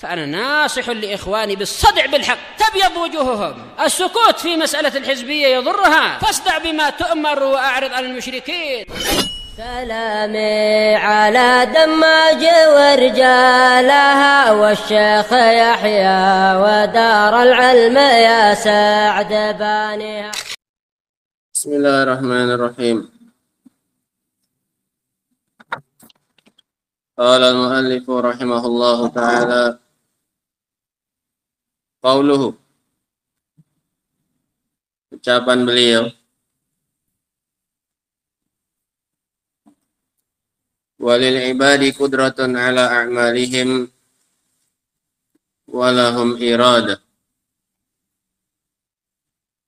فأنا ناصح لإخواني بالصدع بالحق تبيض وجوههم. السكوت في مسألة الحزبية يضرها، فاصدع بما تؤمر وأعرض عن المشركين. سلامي على دماج ورجالها والشيخ يحيى ودار العلم يا سعد بانيها. بسم الله الرحمن الرحيم. قال المؤلف رحمه الله تعالى: qauluhu, ucapan beliau, walil ibadi qudratun ala a'malihim walahum iradah,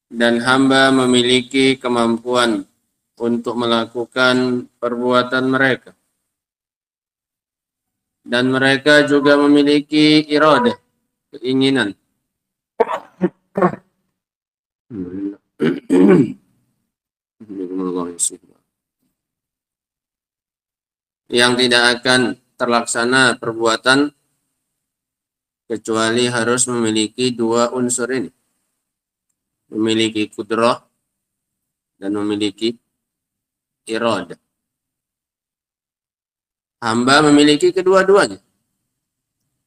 dan hamba memiliki kemampuan untuk melakukan perbuatan mereka, dan mereka juga memiliki iradah, keinginan. Yang tidak akan terlaksana perbuatan kecuali harus memiliki dua unsur ini, memiliki kudrah dan memiliki iradah. Hamba memiliki kedua-duanya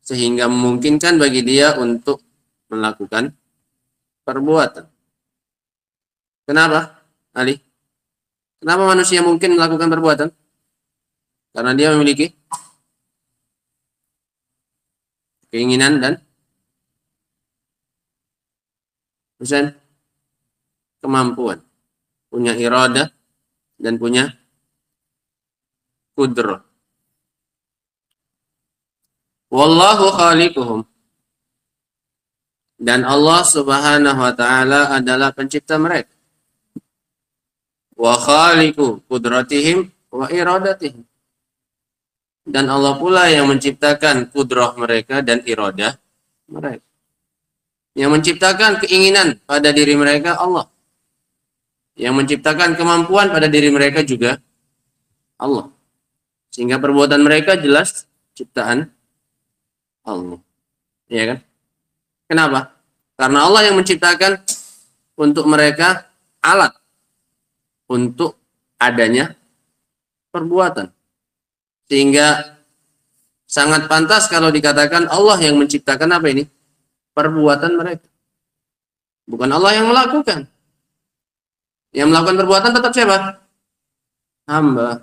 sehingga memungkinkan bagi dia untuk melakukan perbuatan. Kenapa, Ali? Kenapa manusia mungkin melakukan perbuatan? Karena dia memiliki keinginan dan kemampuan, punya iradah dan punya kudrah. Wallahu khaliquhum, dan Allah Subhanahu wa taala adalah pencipta mereka. Wa khaliqu qudratihim wa iradatihim, dan Allah pula yang menciptakan kudrah mereka dan iradah mereka. Yang menciptakan keinginan pada diri mereka Allah. Yang menciptakan kemampuan pada diri mereka juga Allah. Sehingga perbuatan mereka jelas ciptaan Allah. Ya kan? Kenapa? Karena Allah yang menciptakan untuk mereka alat untuk adanya perbuatan. Sehingga sangat pantas kalau dikatakan Allah yang menciptakan apa ini? Perbuatan mereka. Bukan Allah yang melakukan. Yang melakukan perbuatan tetap siapa? Hamba.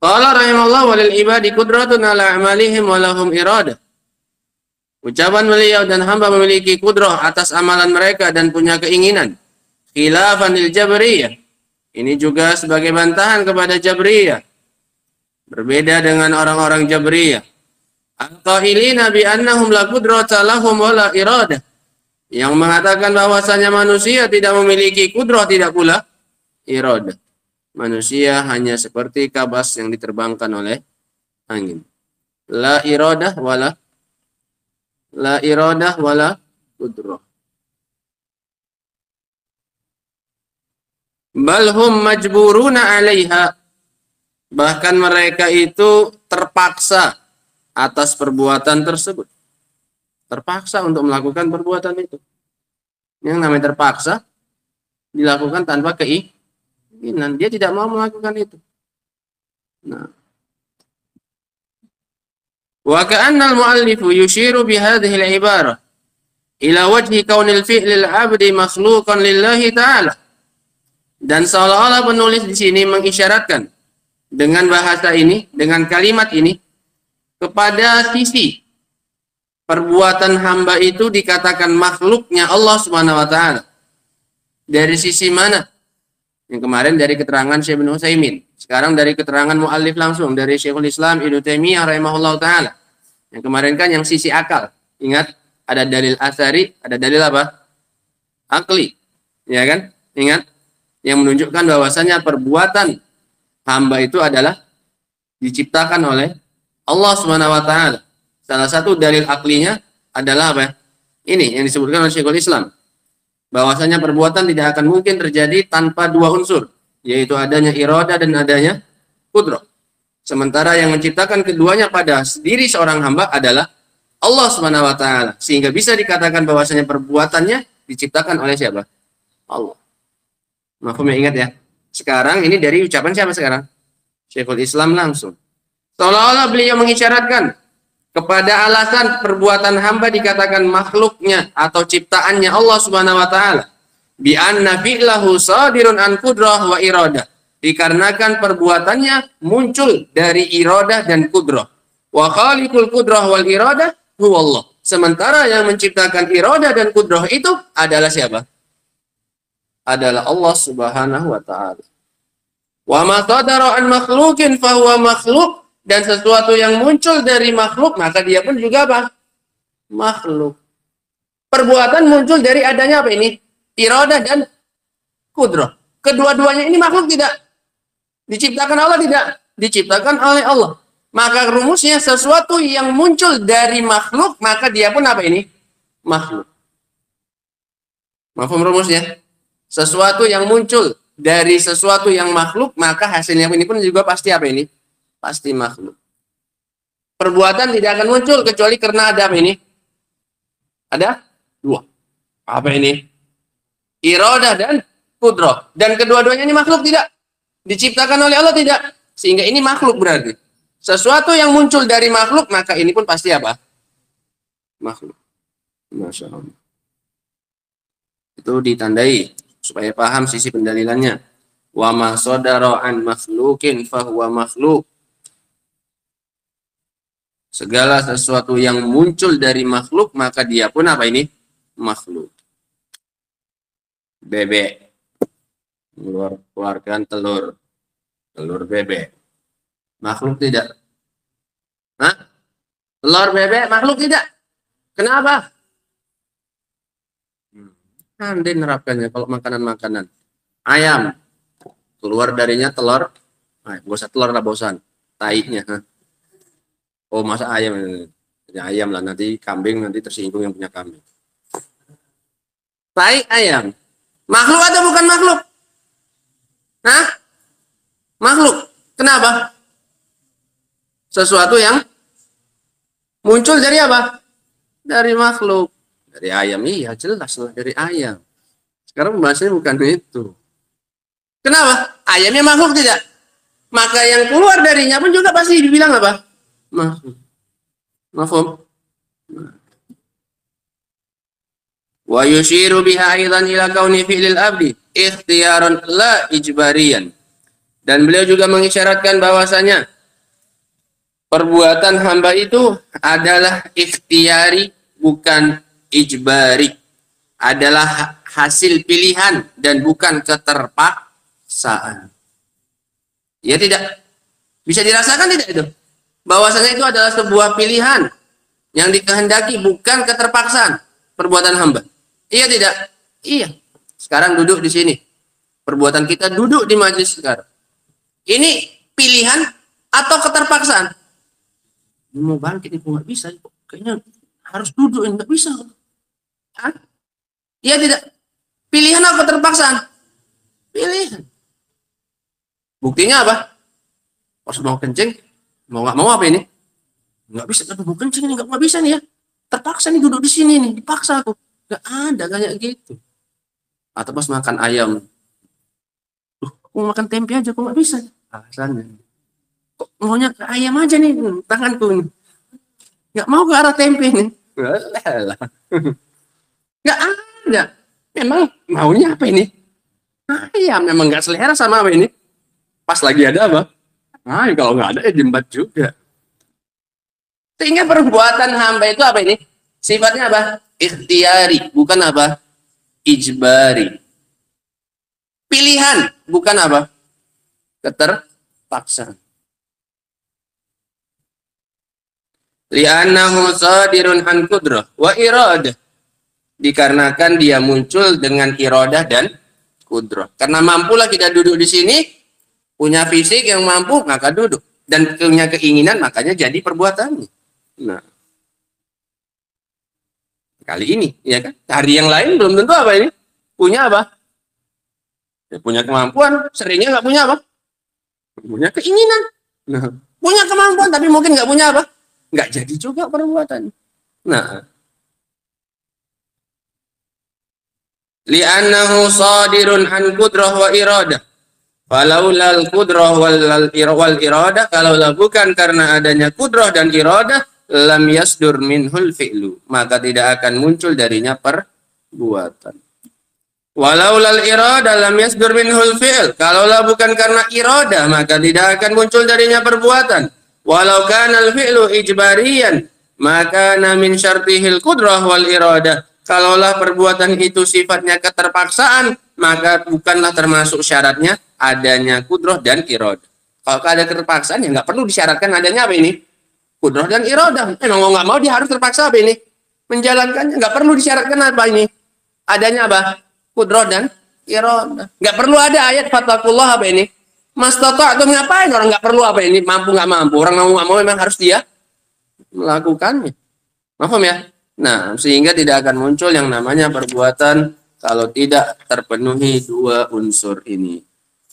Qala rahimahullah walil ibadi qudratun ala a'malihim wa lahum iradah. Ucapan beliau, dan hamba memiliki kudrah atas amalan mereka dan punya keinginan. Khilafan lil Jabriyah. Ini juga sebagai bantahan kepada Jabriyah. Berbeda dengan orang-orang Jabriyah. Al-qailina bi annahum la qudrata lahum wa la iradah. Yang mengatakan bahwasanya manusia tidak memiliki kudrah, tidak pula iradah. Manusia hanya seperti kabas yang diterbangkan oleh angin. La iradah wala kudrah. Balhum majburuna 'alaiha. Bahkan mereka itu terpaksa atas perbuatan tersebut. Terpaksa untuk melakukan perbuatan itu. Yang namanya terpaksa dilakukan tanpa keinginan. Dia tidak mau melakukan itu. Nah, wa ka'anna al-mu'allifu yushiru bi hadhihi al-ibarah ila wajhi kaunil fi'lil 'abdi makhluqan lillahi ta'ala. Dan seolah-olah penulis di sini mengisyaratkan dengan bahasa ini, dengan kalimat ini, kepada sisi perbuatan hamba itu dikatakan makhluknya Allah Subhanahu wa taala. Dari sisi mana? Yang kemarin dari keterangan Syekh Ibnu Utsaimin. Sekarang dari keterangan muallif langsung dari Syekhul Islam Ibnu Taimiyah rahimahullahu taala. Yang kemarin kan yang sisi akal. Ingat, ada dalil asari, ada dalil apa? Akli. Ya kan? Ingat, yang menunjukkan bahwasanya perbuatan hamba itu adalah diciptakan oleh Allah Subhanahu wa taala. Salah satu dalil aklinya adalah apa? Ini yang disebutkan oleh Syekhul Islam. Bahwasanya perbuatan tidak akan mungkin terjadi tanpa dua unsur, yaitu adanya iradah dan adanya kudrah. Sementara yang menciptakan keduanya pada diri seorang hamba adalah Allah Subhanahu wa taala. Sehingga bisa dikatakan bahwasanya perbuatannya diciptakan oleh siapa? Allah. Mafhum ya, ingat ya. Sekarang ini dari ucapan siapa sekarang? Syekhul Islam langsung. Seolah-olah beliau mengisyaratkan kepada alasan perbuatan hamba dikatakan makhluknya atau ciptaannya Allah Subhanahu wa taala. Bi anna fi'lahu sadirun an qudrah wa iradah. Dikarenakan perbuatannya muncul dari iradah dan kudrah. Wa khaliqul kudrah wal iradah huwa Allah. Sementara yang menciptakan iradah dan kudrah itu adalah siapa? Adalah Allah Subhanahu wa taala. Wa ma sadara an makhluqin fa huwa makhluq, dan sesuatu yang muncul dari makhluk maka dia pun juga apa? Makhluk. Perbuatan muncul dari adanya apa ini? Iradah dan kudrah. Kedua-duanya ini makhluk tidak? Diciptakan Allah tidak? Diciptakan oleh Allah. Maka rumusnya sesuatu yang muncul dari makhluk maka dia pun apa ini? Makhluk. Mafhum rumusnya? Sesuatu yang muncul dari sesuatu yang makhluk maka hasilnya ini pun juga pasti apa ini? Pasti makhluk. Perbuatan tidak akan muncul kecuali karena ada apa ini? Ada dua. Apa ini? Iradah dan kudrah. Dan kedua-duanya ini makhluk tidak? Diciptakan oleh Allah tidak? Sehingga ini makhluk berarti. Sesuatu yang muncul dari makhluk maka ini pun pasti apa? Makhluk. Masya Allah. Itu ditandai supaya paham sisi pendalilannya. Wa ma sadara an makhluqin fa huwa makhluk. Segala sesuatu yang muncul dari makhluk maka dia pun apa ini? Makhluk. Bebek mengeluarkan telur bebek, makhluk tidak? Hah? Telur bebek makhluk tidak? Kenapa? Anda nerapkannya kalau makanan ayam keluar darinya telur, gak usah telur lah bosan, taiknya. Oh masa ayam? Ya, ayam lah, nanti kambing nanti tersinggung yang punya kambing. Tai ayam makhluk atau bukan makhluk? Hah? Makhluk. Kenapa? Sesuatu yang muncul dari apa? Dari makhluk. Dari ayam, iya jelas lah dari ayam. Sekarang pembahasannya bukan itu. Kenapa? Ayamnya makhluk tidak? Maka yang keluar darinya pun juga pasti dibilang apa? Makhluk. Mafhum? Wa yushiru biha aidan ila kauni fi'lil abdi ikhtiyaran la ijbarian. Dan beliau juga mengisyaratkan bahwasanya perbuatan hamba itu adalah ikhtiyari bukan ijbari. Adalah hasil pilihan dan bukan keterpaksaan. Ya tidak? Bisa dirasakan tidak itu? Bahwasanya itu adalah sebuah pilihan yang dikehendaki bukan keterpaksaan perbuatan hamba. Iya tidak? Iya. Sekarang duduk di sini. Perbuatan kita duduk di majelis sekarang. Ini pilihan atau keterpaksaan? Mau bangkit itu nggak bisa. Kayaknya harus duduk, nggak bisa. Hah? Iya tidak? Pilihan atau keterpaksaan? Pilihan. Buktinya apa? Pas mau kencing, mau nggak mau apa ini? Nggak bisa. Mau kencing ini nggak bisa nih ya. Terpaksa nih duduk di sini nih. Dipaksa aku. Nggak ada kayak gitu. Atau pas makan ayam, aku makan tempe aja kok nggak bisa. Alasannya, kok maunya ke ayam aja nih tanganku ini. Nggak mau ke arah tempe nih. Nggak ada. Memang maunya apa ini? Ayam. Memang nggak selera sama apa ini? Pas lagi ada apa? Kalau nggak ada ya jembat juga. Sehingga perbuatan hamba itu apa ini? Sifatnya apa? Ikhtiyari, bukan apa? Ijbari. Pilihan, bukan apa? Keterpaksaan. Li'annahu sadirun an qudrah wa iradah. Dikarenakan dia muncul dengan iradah dan kudrah. Karena mampulah kita duduk di sini, punya fisik yang mampu, maka duduk. Dan punya keinginan, makanya jadi perbuatannya. Nah, kali ini, ya kan? Hari yang lain belum tentu apa ini? Punya apa? Ya, punya kemampuan, seringnya nggak punya apa? Punya keinginan. Nah, Punya kemampuan tapi mungkin nggak punya apa? Nggak jadi juga perbuatan. Nah, li'annahu sadirun an qudrah wa iradah. Falaulal qudrah wal iradah, kalaulah bukan karena adanya kudrah dan iradah, lam yasdur minhul fi'lu, maka tidak akan muncul darinya perbuatan. Walaulal iradah lam yasdur minhul fi'l, kalaulah bukan karena iradah, maka tidak akan muncul darinya perbuatan. Walau kana al-fi'lu ijbariyan, maka min syartihil qudrah wal iradah, kalaulah perbuatan itu sifatnya keterpaksaan, maka bukanlah termasuk syaratnya adanya kudrah dan iradah. Kalau ada keterpaksaan ya nggak perlu disyaratkan adanya apa ini? Kudrah dan iradah. Memang mau nggak mau dia harus terpaksa apa ini? Menjalankannya. Nggak perlu disyaratkan apa ini? Adanya apa? Kudrah dan iradah. Nggak perlu ada ayat fattakullah apa ini? Mastata'tum, ngapain orang nggak perlu apa ini? Mampu nggak mampu. Orang mau nggak mau memang harus dia melakukannya. Paham ya? Nah, sehingga tidak akan muncul yang namanya perbuatan kalau tidak terpenuhi dua unsur ini.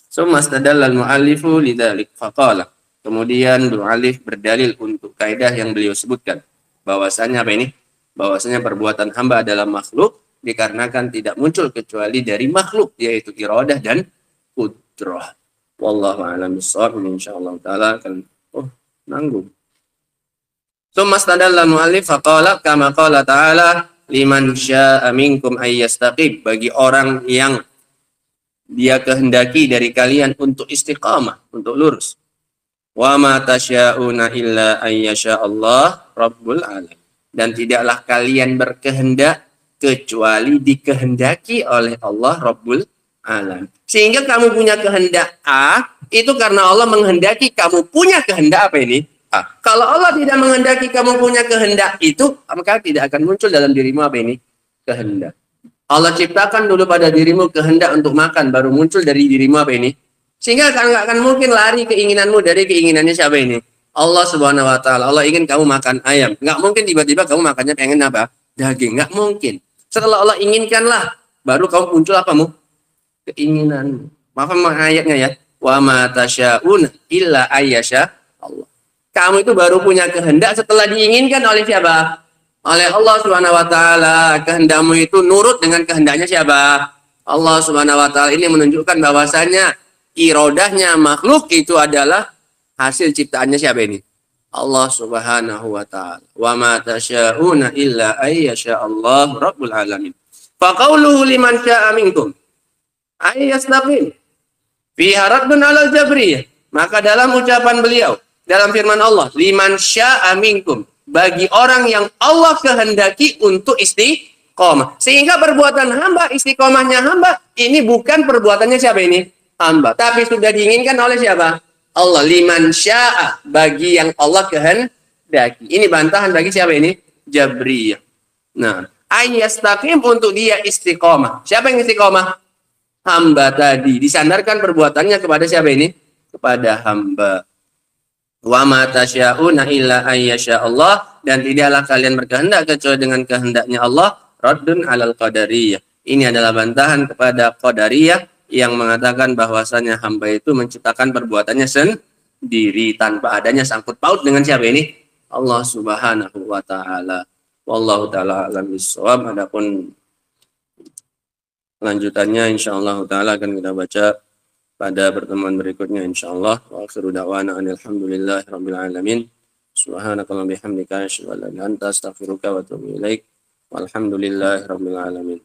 Summa istadalla al-mu'allifu lidzalik faqala. Kemudian mu'allif berdalil untuk kaidah yang beliau sebutkan. Bahwasanya apa ini? Bahwasanya perbuatan hamba adalah makhluk dikarenakan tidak muncul kecuali dari makhluk, yaitu iradah dan qudrah. Wallahu a'lam bishawab. Insyaallah taala akan nanggung. Summa istadalla al-mu'allif faqala kama qala ta'ala liman syaa'a minkum ay yastaqim, bagi orang yang dia kehendaki dari kalian untuk istiqamah, untuk lurus. Wa ma tasya'una illa ay yasha Allah rabbul alamin, dan tidaklah kalian berkehendak kecuali dikehendaki oleh Allah rabbul alamin. Sehingga kamu punya kehendak A itu karena Allah menghendaki kamu punya kehendak apa ini? A. Kalau Allah tidak menghendaki kamu punya kehendak itu, maka tidak akan muncul dalam dirimu apa ini? Kehendak. Allah ciptakan dulu pada dirimu kehendak untuk makan, baru muncul dari dirimu apa ini? Sehingga nggak akan mungkin lari keinginanmu dari keinginannya siapa ini? Allah Subhanahu Wa Taala. Allah ingin kamu makan ayam, nggak mungkin tiba-tiba kamu makannya pengen apa? Daging, nggak mungkin. Setelah Allah inginkanlah, baru kamu muncul apa mu? Keinginan. Paham ayatnya ya? Wa ma tasya'una illa ayyasha Allah. Kamu itu baru punya kehendak setelah diinginkan oleh siapa? Oleh Allah Subhanahu Wa Taala. Kehendakmu itu nurut dengan kehendaknya siapa? Allah Subhanahu Wa Taala. Ini menunjukkan bahwasanya irodahnya makhluk itu adalah hasil ciptaannya siapa ini? Allah Subhanahu Wa Taala. Wa ma tasya'una illa ayyasha Allah rabbul alamin. Fa qauluhu liman syaa minkum ay yastaqim fiha raddun 'alal jabriyah. Maka dalam ucapan beliau, dalam firman Allah, liman syaa minkum, bagi orang yang Allah kehendaki untuk istiqomah. Sehingga perbuatan hamba, istiqomahnya hamba, ini bukan perbuatannya siapa ini? Hamba. Tapi sudah diinginkan oleh siapa? Allah. Liman syaa, bagi yang Allah kehendaki. Ini bantahan bagi siapa ini? Jabriyah. Nah, ayyastaqim untuk dia istiqomah. Siapa yang istiqomah? Hamba tadi. Disandarkan perbuatannya kepada siapa ini? Kepada hamba. Wa ma tasya'una illa ayyasha Allah, dan tidaklah kalian berkehendak kecuali dengan kehendaknya Allah. Raddun 'alal qadariyah. Ini adalah bantahan kepada qadariyah yang mengatakan bahwasanya hamba itu menciptakan perbuatannya sendiri tanpa adanya sangkut paut dengan siapa ini? Allah Subhanahu wa taala. Wallahu taala alam bissawab. Adapun lanjutannya insyaallah taala akan kita baca pada pertemuan berikutnya insyaallah. Wa akhiru da'wana alhamdulillahi rabbil alamin. Subhanakallahumma bihamdika asyhadu an la ilaha illa anta astaghfiruka wa atubu ilaik. Walhamdulillahi rabbil alamin.